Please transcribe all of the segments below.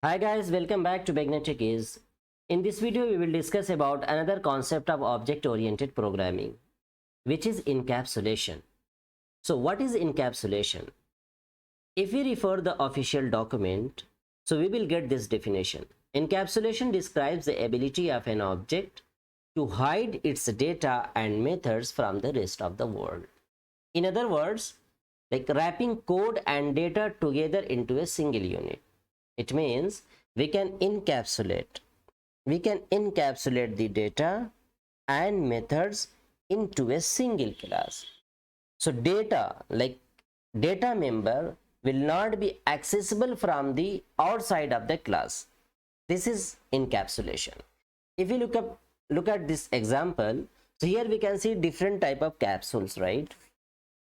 Hi guys, welcome back to Beginner-Techies. In this video, we will discuss about another concept of object-oriented programming, which is encapsulation. So what is encapsulation? If we refer the official document, so we will get this definition. Encapsulation describes the ability of an object to hide its data and methods from the rest of the world. In other words, like wrapping code and data together into a single unit. It means we can encapsulate the data and methods into a single class. So data member will not be accessible from the outside of the class. This is encapsulation. If you look at this example, so here we can see different type of capsules, right?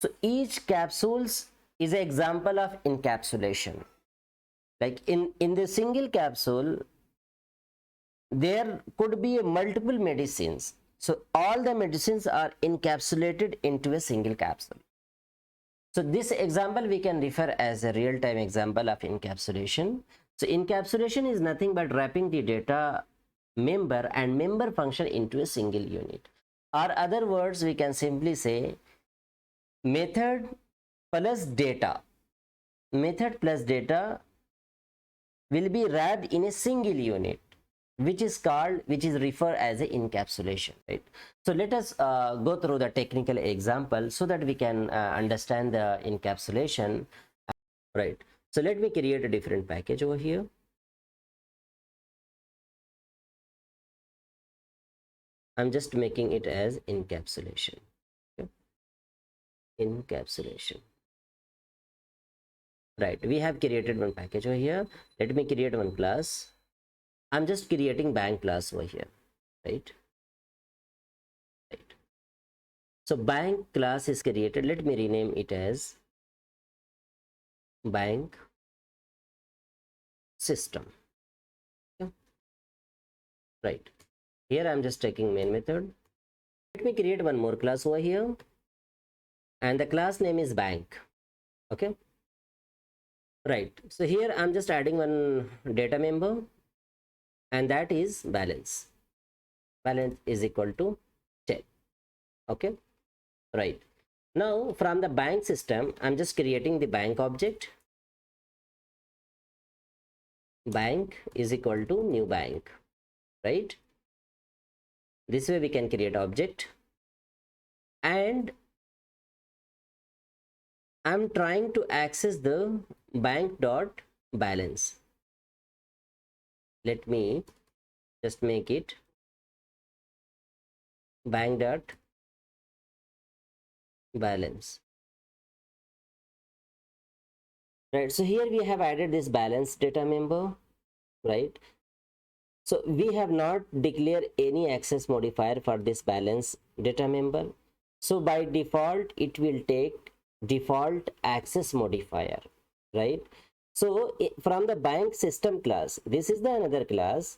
So each capsules is an example of encapsulation. Like in the single capsule, there could be multiple medicines. So all the medicines are encapsulated into a single capsule. So this example we can refer as a real-time example of encapsulation. So encapsulation is nothing but wrapping the data member and member function into a single unit. Or other words, we can simply say method plus data. Method plus data will be wrapped in a single unit, which is referred as a encapsulation, right? So let us go through the technical example so that we can understand the encapsulation, right? So let me create a different package over here. I'm just making it as encapsulation. Okay. Encapsulation. Right, we have created one package over here. Let me create one class. I'm just creating bank class over here, right? So bank class is created. Let me rename it as bank system. Okay. Right, here I'm just taking main method. Let me create one more class over here, and the class name is bank. Okay, right. So here I'm just adding one data member, and that is balance. Balance is equal to 10. Okay, right. Now from the bank system, I'm just creating the bank object. Bank is equal to new bank, right? This way we can create object, and I'm trying to access the bank dot balance. Let me just make it bank dot balance. Right, so here we have added this balance data member, right? So we have not declared any access modifier for this balance data member. So by default, it will take default access modifier, right? So from the bank system class, this is the another class.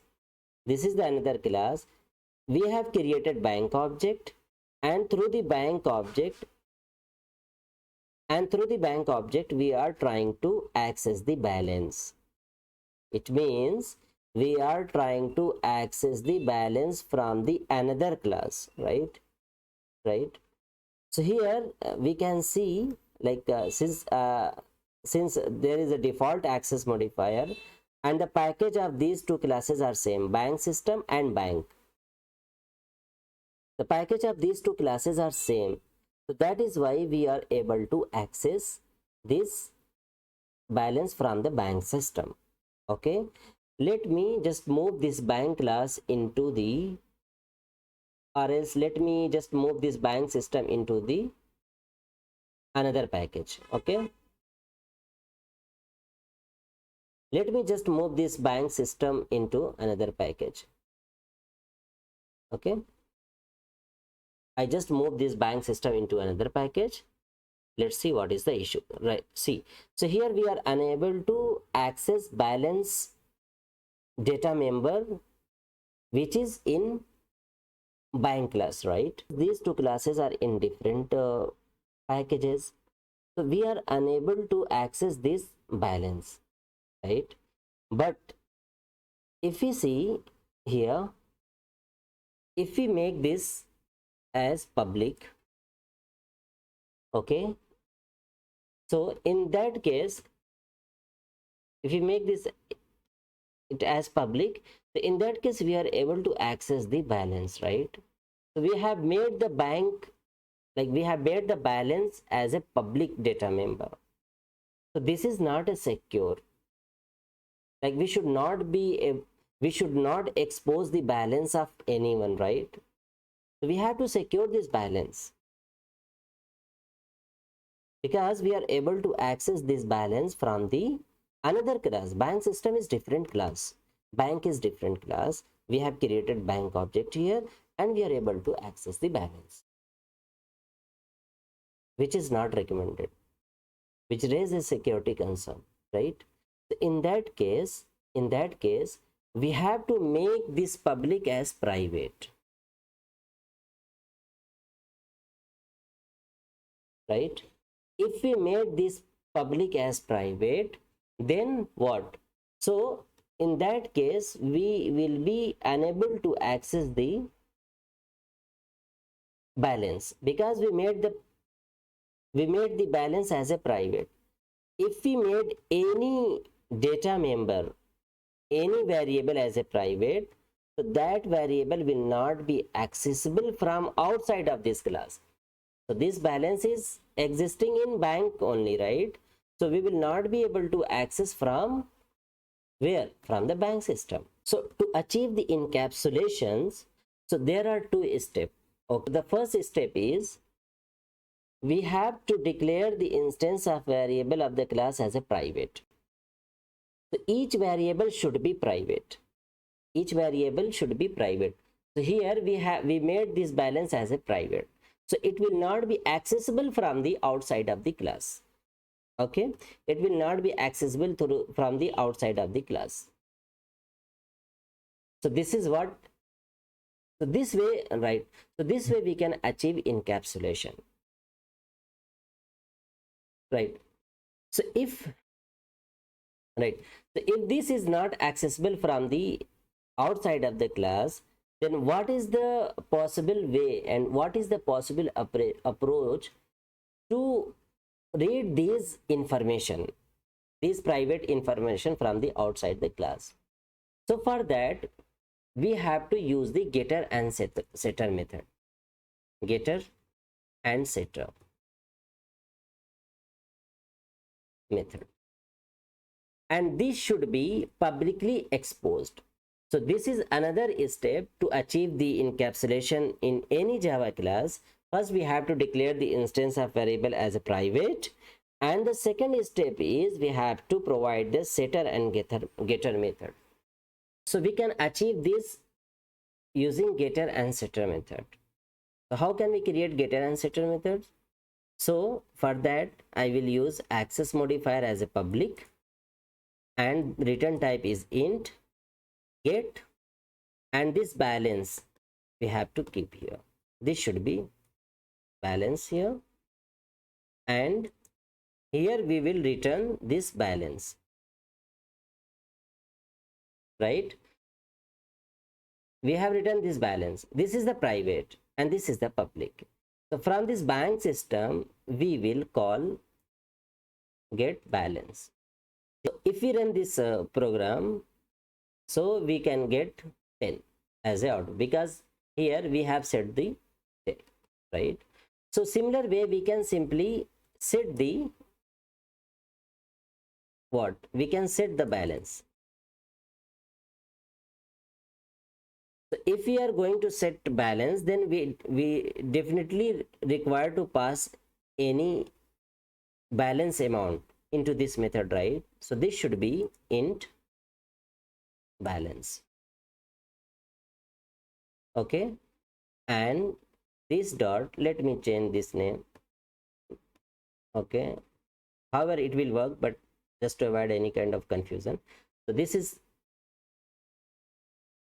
This is the another class. We have created bank object, and through the bank object, we are trying to access the balance. It means we are trying to access the balance from the another class, right? So here we can see, like since there is a default access modifier, and the package of these two classes are same, bank system and bank. The package of these two classes are same. So that is why we are able to access this balance from the bank system. Okay, let me just move this bank class into the, or else let me just move this bank system into the another package. Okay, let me just move this bank system into another package. Okay, I just moved this bank system into another package. Let's see what is the issue, right? See, so here we are unable to access balance data member, which is in bank class, right? These two classes are in different packages, so we are unable to access this balance, right? But if we see here, if we make this as public, okay, so in that case, if we make this it as public, so in that case we are able to access the balance, right? So we have made the bank, like we have made the balance as a public data member. So this is not a secure, like we should not be a, we should not expose the balance of anyone, right? So we have to secure this balance, because we are able to access this balance from the another class. Bank system is different class, bank is different class. We have created bank object here, and we are able to access the balance, which is not recommended, which raises security concern, right? So in that case we have to make this public as private, right? If we made this public as private, then what? So in that case we will be unable to access the balance, because we made the balance as a private. If we made any data member, any variable as a private, so that variable will not be accessible from outside of this class. So this balance is existing in bank only, right? So we will not be able to access from where? From the bank system. So to achieve the encapsulations, so there are two steps. Okay, the first step is we have to declare the instance of variable of the class as a private. So each variable should be private. Each variable should be private. So here we made this balance as a private. So it will not be accessible from the outside of the class. Okay, it will not be accessible from the outside of the class. So this is what, so this way, right? So this way we can achieve encapsulation, right? So if, right, so if this is not accessible from the outside of the class, then what is the possible way and what is the possible approach to read these information, this private information from the outside the class? So for that we have to use the getter and setter method. Getter and setter method, and this should be publicly exposed. So this is another step to achieve the encapsulation in any Java class. First we have to declare the instance of variable as a private, and the second step is we have to provide the setter and getter method. So we can achieve this using getter and setter method. So how can we create getter and setter methods? So for that I will use access modifier as a public, and return type is int get, and this balance we have to keep here. This should be balance here, and here we will return this balance, right? We have written this balance. This is the private and this is the public. So from this bank system we will call get balance. So if we run this program, so we can get 10 as a output, because here we have set the 10, right? So similar way we can simply set the what? We can set the balance. So if we are going to set balance, then we definitely require to pass any balance amount into this method, right? So this should be int balance. Okay, and this dot, let me change this name. Okay, however it will work, but just to avoid any kind of confusion, so this is,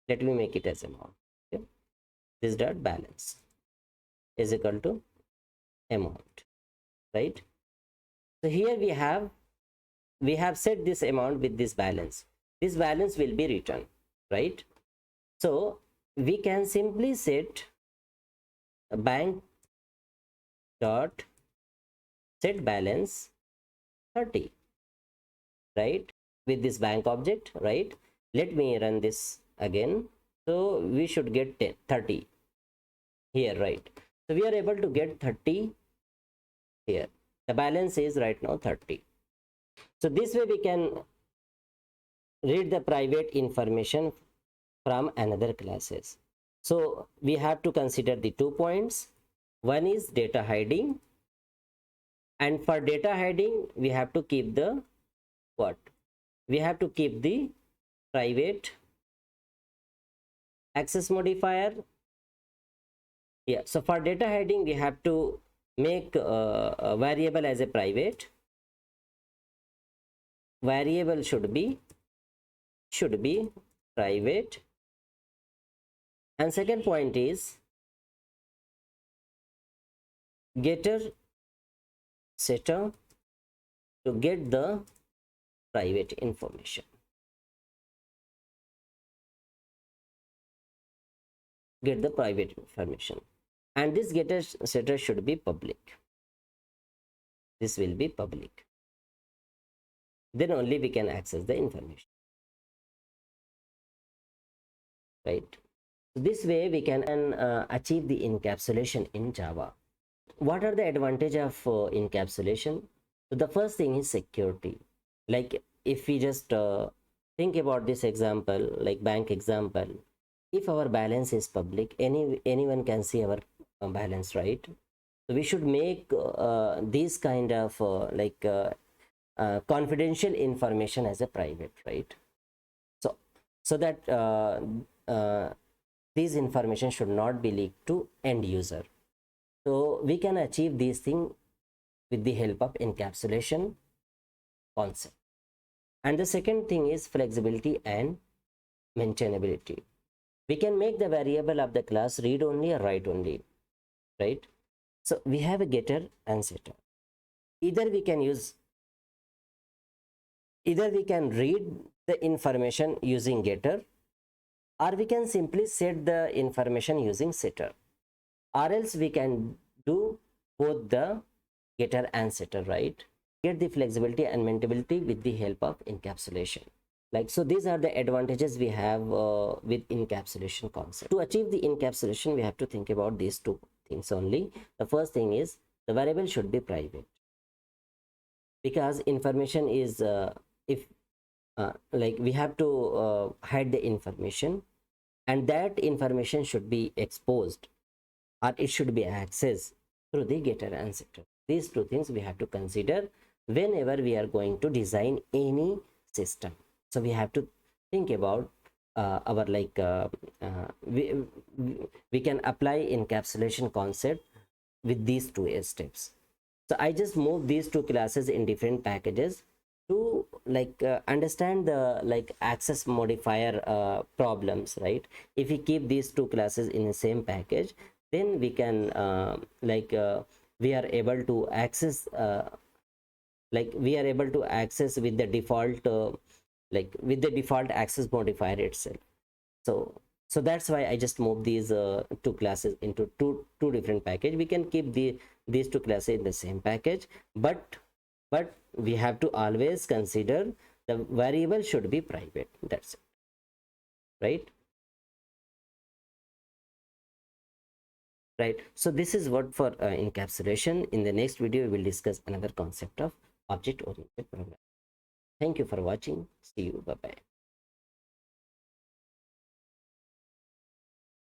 let me make it as amount. Okay, this dot balance is equal to amount, right? So here we have set this amount with this balance. This balance will be returned, right? So we can simply set bank dot set balance 30, right, with this bank object, right? Let me run this again. So we should get 30 here, right? So we are able to get 30 here. The balance is right now 30. So this way we can read the private information from another classes. So we have to consider the 2 points. One is data hiding, and for data hiding we have to keep the what? We have to keep the private access modifier. Yeah, so for data hiding we have to make a variable as a private. Variable should be private. And second point is getter setter to get the private information. Get the private information. And this getter setter should be public. This will be public. Then only we can access the information. Right? So this way we can achieve the encapsulation in Java. What are the advantage of encapsulation? So the first thing is security. Like if we just think about this example, like bank example, if our balance is public, anyone can see our balance, right? So we should make these kind of confidential information as a private, right? So that these information should not be leaked to end user. So we can achieve these things with the help of encapsulation concept. And the second thing is flexibility and maintainability. We can make the variable of the class read only or write only, right? So we have a getter and setter. Either we can read the information using getter, or we can simply set the information using setter, or else we can do both the getter and setter, right? Get the flexibility and maintainability with the help of encapsulation. Like, so these are the advantages we have with encapsulation concept. To achieve the encapsulation, we have to think about these two things only. The first thing is the variable should be private, because information is like we have to hide the information, and that information should be exposed or it should be accessed through the getter and setter. These two things we have to consider whenever we are going to design any system. So we have to think about our we can apply encapsulation concept with these two steps. So I just moved these two classes in different packages to understand the access modifier problems, right? If we keep these two classes in the same package, then we can we are able to access with the default with the default access modifier itself. So that's why I just moved these two classes into two different package. We can keep these two classes in the same package, but we have to always consider the variable should be private. That's it, right? Right. So this is what for encapsulation. In the next video, we will discuss another concept of object oriented programming. Thank you for watching. See you. Bye bye.